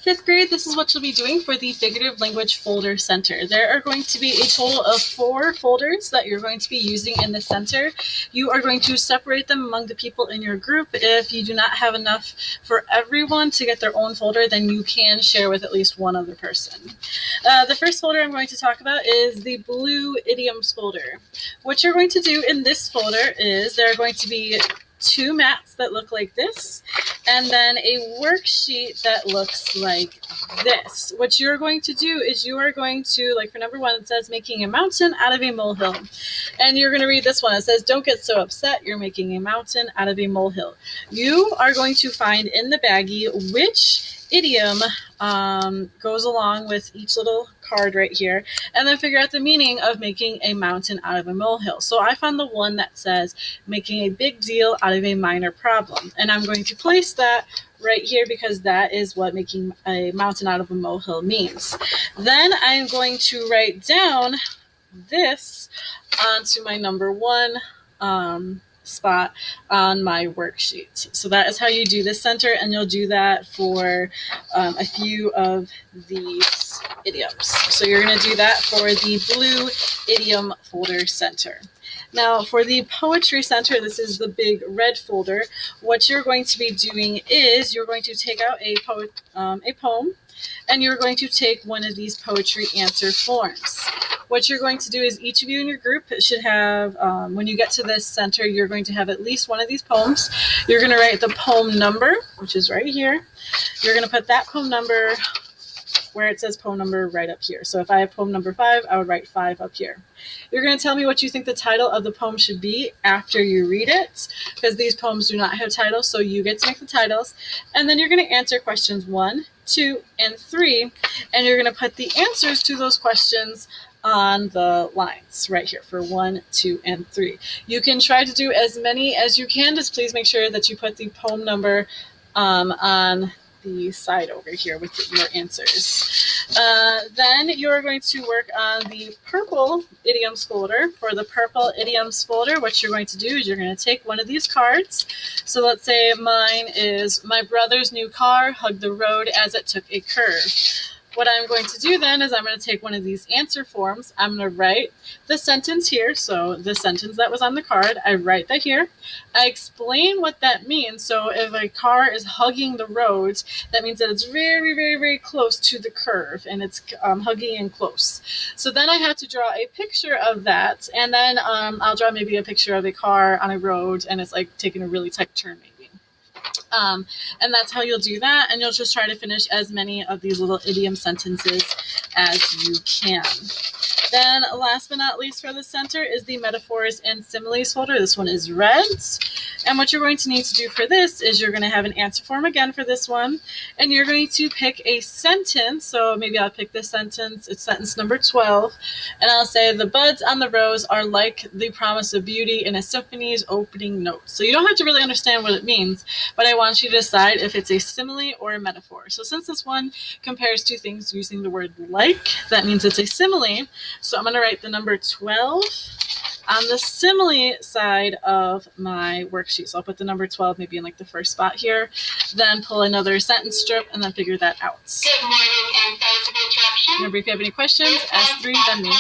Fifth grade, this is what you'll be doing for the Figurative Language Folder Center. There are going to be a total of 4 folders that you're going to be using in the center. You are going to separate them among the people in your group. If you do not have enough for everyone to get their own folder, then you can share with at least one other person. The first folder I'm going to talk about is the blue idioms folder. What you're going to do in this folder is there are going to be 2 mats that look like this, and then a worksheet that looks like this. What you're going to do is you are going to, like for number 1, it says making a mountain out of a molehill. And you're going to read this one. It says, don't get so upset, you're making a mountain out of a molehill. You are going to find in the baggie which idiom goes along with each little card right here, and then figure out the meaning of making a mountain out of a molehill. So I found the one that says making a big deal out of a minor problem, and I'm going to place that right here because that is what making a mountain out of a molehill means. Then I'm going to write down this onto my number 1 spot on my worksheet. So that is how you do this center, and you'll do that for a few of these idioms. So you're going to do that for the blue idiom folder center. Now for the poetry center, this is the big red folder. What you're going to be doing is you're going to take out a poem, and you're going to take one of these poetry answer forms. What you're going to do is each of you in your group should have, when you get to this center, you're going to have at least one of these poems. You're going to write the poem number, which is right here. You're going to put that poem number where it says poem number right up here. So if I have poem number 5, I would write 5 up here. You're going to tell me what you think the title of the poem should be after you read it, because these poems do not have titles, so you get to make the titles. And then you're going to answer questions 1, 2, and 3, and you're going to put the answers to those questions on the lines right here for 1, 2, and 3. You can try to do as many as you can, just please make sure that you put the poem number on the side over here with your answers. Then you're going to work on the purple idioms folder. For the purple idioms folder, what you're going to do is you're going to take one of these cards. So let's say mine is, my brother's new car hugged the road as it took a curve. What I'm going to do then is I'm going to take one of these answer forms. I'm going to write the sentence here. So the sentence that was on the card, I write that here. I explain what that means. So if a car is hugging the road, that means that it's very, very, very close to the curve, and it's hugging in close. So then I have to draw a picture of that, and then I'll draw maybe a picture of a car on a road, and it's like taking a really tight turn maybe. And that's how you'll do that, and you'll just try to finish as many of these little idiom sentences as you can. Then last but not least for the center is the metaphors and similes folder. This one is red. And what you're going to need to do for this is you're going to have an answer form again for this one, and you're going to pick a sentence. So maybe I'll pick this sentence. It's sentence number 12, and I'll say the buds on the rose are like the promise of beauty in a symphony's opening note. So you don't have to really understand what it means, but I want you to decide if it's a simile or a metaphor. So since this one compares 2 things using the word like, that means it's a simile. So I'm going to write the number 12 on the simile side of my worksheet. So I'll put the number 12 maybe in like the first spot here, then pull another sentence strip and then figure that out. Good morning, and thanks for the interruption. Remember, if you have any questions, ask 3, then me.